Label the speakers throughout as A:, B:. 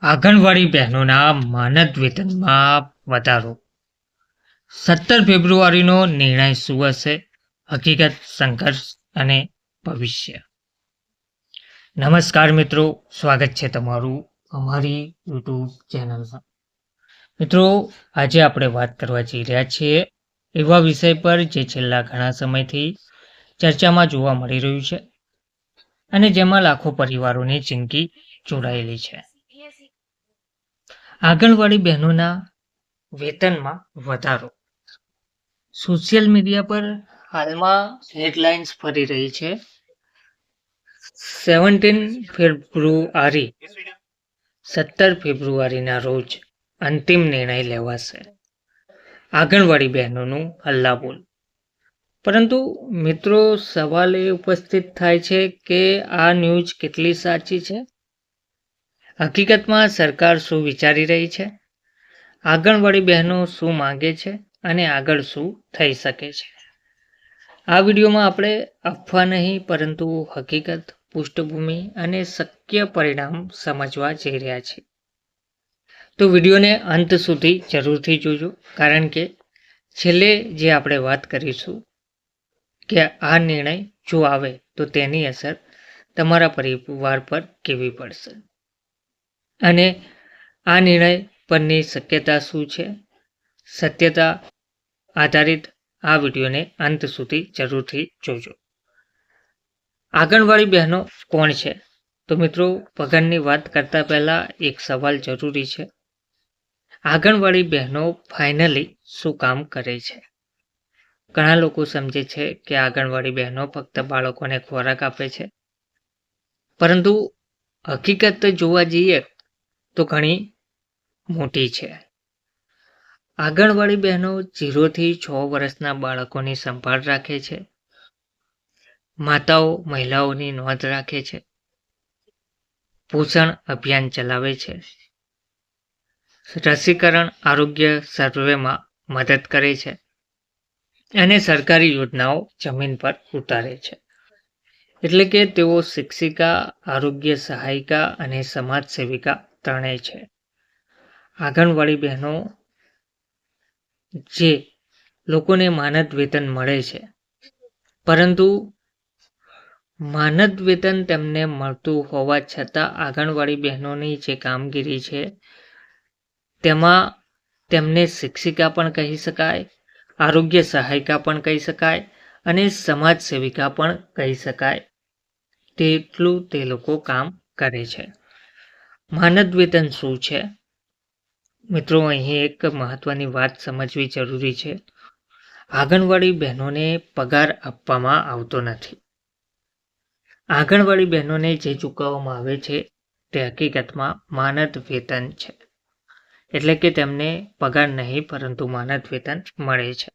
A: આંગણવાડી બહેનોના માનદ વેતનમાં વધારો 17 ફેબ્રુઆરીનો નિર્ણય શું હશે? હકીકત, સંઘર્ષ અને ભવિષ્ય. નમસ્કાર મિત્રો, સ્વાગત છે તમારું અમારી યુટ્યુબ ચેનલમાં. મિત્રો, આજે આપણે વાત કરવા જઈ રહ્યા છીએ એવા વિષય પર જે છેલ્લા ઘણા સમયથી ચર્ચામાં જોવા મળી રહ્યું છે અને જેમાં લાખો પરિવારોની જિંદગી જોડાયેલી છે. આંગણવાડી બહેનોના વેતનમાં વધારો. સોશિયલ મીડિયા પર હાલમાં હેડલાઇન્સ ફરી રહી છે. 17 ફેબ્રુઆરીના રોજ અંતિમ નિર્ણય લેવાશે. આંગણવાડી બહેનોનું હલ્લાબોલ. પરંતુ મિત્રો, સવાલ એ ઉપસ્થિત થાય છે કે આ ન્યૂઝ કેટલી સાચી છે? હકીકતમાં સરકાર શું વિચારી રહી છે? આંગણવાડી બહેનો શું માંગે છે અને આગળ શું થઈ શકે છે? આ વિડીયોમાં આપણે અફવા નહીં પરંતુ હકીકત, પૃષ્ઠભૂમિ અને શક્ય પરિણામ સમજવા જઈ રહ્યા છીએ. તો વિડીયોને અંત સુધી જરૂરથી જોજો, કારણ કે છેલ્લે જે આપણે વાત કરીશું કે આ નિર્ણય જો આવે તો તેની અસર તમારા પરિવાર પર કેવી પડશે અને આ નિર્ણય પરની શક્યતા શું છે. સત્યતા આધારિત આ વિડીયોને અંત સુધી જરૂરથી જોજો. આંગણવાડી બહેનો કોણ છે? તો મિત્રો, પગારની વાત કરતા પહેલા એક સવાલ જરૂરી છે. આંગણવાડી બહેનો ફાઇનલી શું કામ કરે છે? ઘણા લોકો સમજે છે કે આંગણવાડી બહેનો ફક્ત બાળકોને ખોરાક આપે છે, પરંતુ હકીકત જોવા જઈએ તો ઘણી મોટી છે. આંગણવાડી બહેનો 0 થી 6 વર્ષના બાળકોની સંભાળ રાખે છે. માતાઓ મહિલાઓની નોંધ રાખે છે, પોષણ અભિયાન ચલાવે છે, રસીકરણ આરોગ્ય સર્વેમાં મદદ કરે છે અને સરકારી યોજનાઓ જમીન પર ઉતારે છે. એટલે કે તેઓ શિક્ષિકા, આરોગ્ય સહાયિકા અને સમાજ સેવિકા ત્રણેય છે. આંગણવાડી બહેનો જે લોકોને માનદ વેતન મળે છે, પરંતુ માનદ વેતન તેમને મળતું હોવા છતાં આંગણવાડી બહેનોની જે કામગીરી છે તેમાં તેમને શિક્ષિકા પણ કહી શકાય, આરોગ્ય સહાયિકા પણ કહી શકાય અને સમાજ સેવિકા પણ કહી શકાય, તેટલું તે લોકો કામ કરે છે. માનદ વેતન શું છે? મિત્રો, અહીં એક મહત્વની વાત સમજવી જરૂરી છે. આંગણવાડી બહેનોને પગાર આપવામાં આવતો નથી. આંગણવાડી બહેનોને જે ચૂકવવામાં આવે છે તે હકીકતમાં માનદ વેતન છે. એટલે કે તેમને પગાર નહીં પરંતુ માનદ વેતન મળે છે.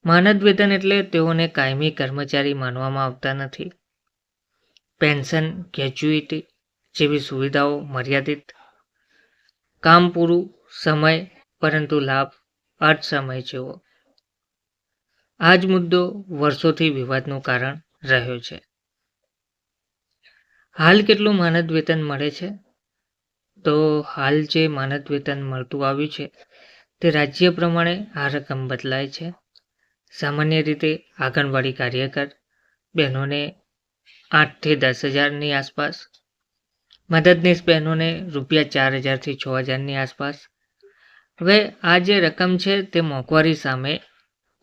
A: માનદ વેતન એટલે તેઓને કાયમી કર્મચારી માનવામાં આવતા નથી. પેન્શન, ગ્રેચ્યુઇટી જેવી સુવિધાઓ મર્યાદિત, કામ પૂરું સમય પરંતુ લાભ અર્ધ સમય જેવો. આ જ મુદ્દો વર્ષોથી વિવાદનું કારણ રહ્યો છે. હાલ કેટલું માનદ વેતન મળે છે? તો હાલ જે માનદ વેતન મળતું આવ્યું છે તે રાજ્ય પ્રમાણે આ રકમ બદલાય છે. સામાન્ય રીતે આંગણવાડી કાર્યકર બહેનોને 8 થી 10,000ની આસપાસ, મદદનીશ બહેનોને ₹4,000 થી 6,000ની આસપાસ. હવે આ જે રકમ છે તે મોંઘવારી સામે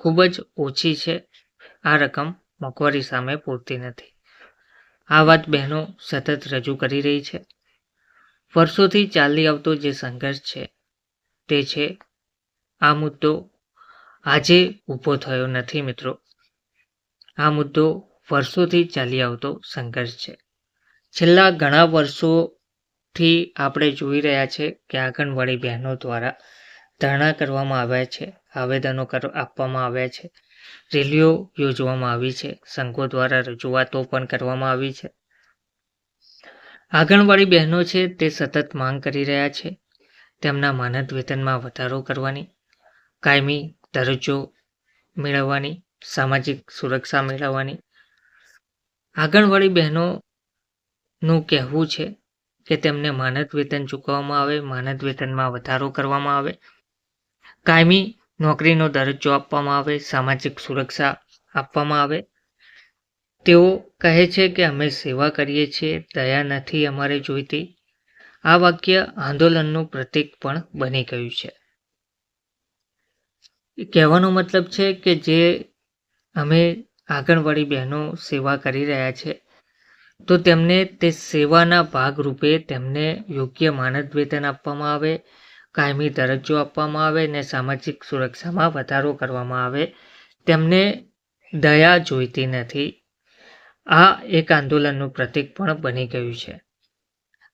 A: ખૂબ જ ઓછી છે. આ રકમ મોંઘવારી સામે પૂરતી નથી. આ વાત બહેનો સતત રજૂ કરી રહી છે. વર્ષોથી ચાલી આવતો જે સંઘર્ષ છે તે છે. આ મુદ્દો આજે ઊભો થયો નથી મિત્રો. આ મુદ્દો વર્ષોથી ચાલી આવતો સંઘર્ષ છે. છેલ્લા ઘણા વર્ષોથી આપણે જોઈ રહ્યા છે કે આંગણવાડી બહેનો દ્વારા ધરણા કરવામાં આવ્યા છે, આવેદનો આપવામાં આવ્યા છે, રેલીઓ યોજવામાં આવી છે, સંઘો દ્વારા રજૂઆતો પણ કરવામાં આવી છે. આંગણવાડી બહેનો છે તે સતત માંગ કરી રહ્યા છે તેમના માનદ વેતનમાં વધારો કરવાની, કાયમી દરજ્જો મેળવવાની, સામાજિક સુરક્ષા મેળવવાની. આંગણવાડી બહેનોનું કહેવું છે કે તેમને માનદ વેતન ચૂકવવામાં આવે, માનદ વેતનમાં વધારો કરવામાં આવે, કાયમી નોકરીનો દરજ્જો આપવામાં આવે, સામાજિક સુરક્ષા આપવામાં આવે. તેઓ કહે છે કે અમે સેવા કરીએ છીએ, દયા નથી અમારે જોઈતી. આ વાક્ય આંદોલનનું પ્રતીક પણ બની ગયું છે. કહેવાનો મતલબ છે કે જે અમે આંગણવાડી બહેનો સેવા કરી રહ્યા છે તો તેમને તે સેવાના ભાગરૂપે તેમને યોગ્ય માનદ વેતન આપવામાં આવે, કાયમી દરજ્જો આપવામાં આવે અને સામાજિક સુરક્ષામાં વધારો કરવામાં આવે. તેમને દયા જોઈતી નથી. આ એક આંદોલનનું પ્રતીક પણ બની ગયું છે.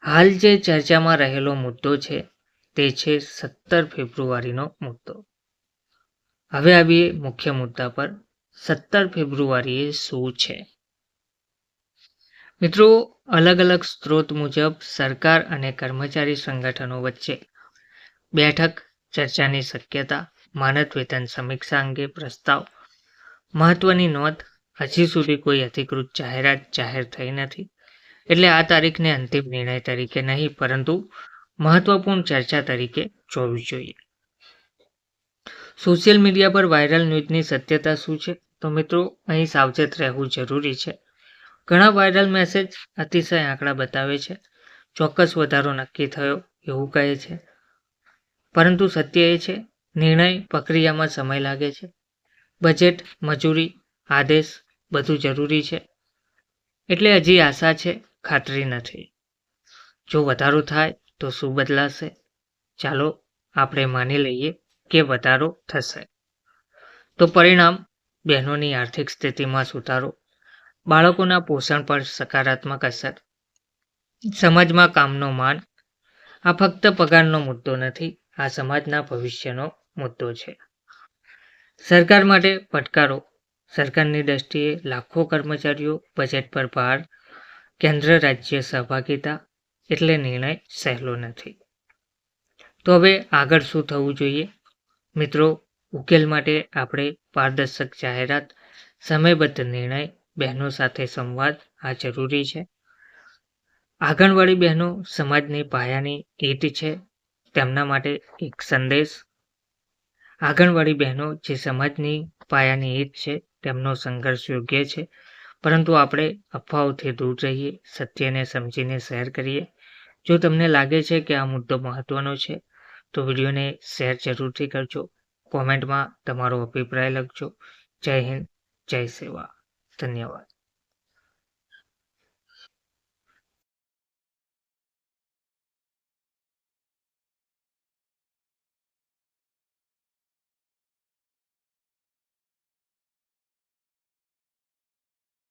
A: હાલ જે ચર્ચામાં રહેલો મુદ્દો છે તે છે 17 ફેબ્રુઆરીનો મુદ્દો. હવે આવીએ મુખ્ય મુદ્દા પર. 17 ફેબ્રુઆરીએ શું છે? મિત્રો, અલગ અલગ સ્ત્રોત મુજબ સરકાર અને કર્મચારી સંગઠનો વચ્ચે બેઠક, ચર્ચાની શક્યતા, માનદ વેતન સમીક્ષા અંગે પ્રસ્તાવ. મહત્વની નોંધ, હજી સુધી કોઈ અધિકૃત જાહેરાત જાહેર થઈ નથી, એટલે આ તારીખને અંતિમ નિર્ણય તરીકે નહીં પરંતુ મહત્વપૂર્ણ ચર્ચા તરીકે જોવી જોઈએ. સોશિયલ મીડિયા પર વાયરલ ન્યૂઝની સત્યતા શું છે? તો મિત્રો, અહીં સાવચેત રહેવું જરૂરી છે. ઘણા વાયરલ મેસેજ અતિશય આંકડા બતાવે છે, ચોક્કસ વધારો નક્કી થયો એવું કહે છે, પરંતુ સત્ય એ છે નિર્ણય પ્રક્રિયામાં સમય લાગે છે. બજેટ, મજૂરી, આદેશ બધું જરૂરી છે, એટલે હજી આશા છે, ખાતરી નથી. જો વધારો થાય તો શું બદલાશે? ચાલો આપણે માની લઈએ કે વધારો થશે તો પરિણામ બહેનોની આર્થિક સ્થિતિમાં સુધારો, બાળકોના પોષણ પર સકારાત્મક અસર, સમાજમાં કામનો માન. આ ફક્ત પગારનો મુદ્દો નથી, આ સમાજના ભવિષ્યનો મુદ્દો છે. સરકાર માટે પડકારો. સરકારની દ્રષ્ટિએ લાખો કર્મચારીઓ, બજેટ પર ભાર, કેન્દ્ર રાજ્ય સહભાગિતા, એટલે નિર્ણય સહેલો નથી. તો હવે આગળ શું થવું જોઈએ? મિત્રો, ઉકેલ માટે આપણે પારદર્શક જાહેરાત, સમયબદ્ધ નિર્ણય, બહેનો સાથે સંવાદ આ જરૂરી છે. આંગણવાડી બહેનો સમાજની પાયાની ઈંટ છે. તેમના માટે એક સંદેશ. આંગણવાડી બહેનો જે સમાજની પાયાની ઈંટ છે, તેમનો સંઘર્ષ યોગ્ય છે, પરંતુ આપણે અફવાઓથી દૂર રહીએ, સત્યને સમજીને શેર કરીએ. જો તમને લાગે છે કે આ મુદ્દો મહત્વનો છે તો વિડીયોને શેર જરૂરથી કરજો. કોમેન્ટમાં તમારો અભિપ્રાય લખજો. જય હિન્દ, જય સેવા. ધન્યવાદ.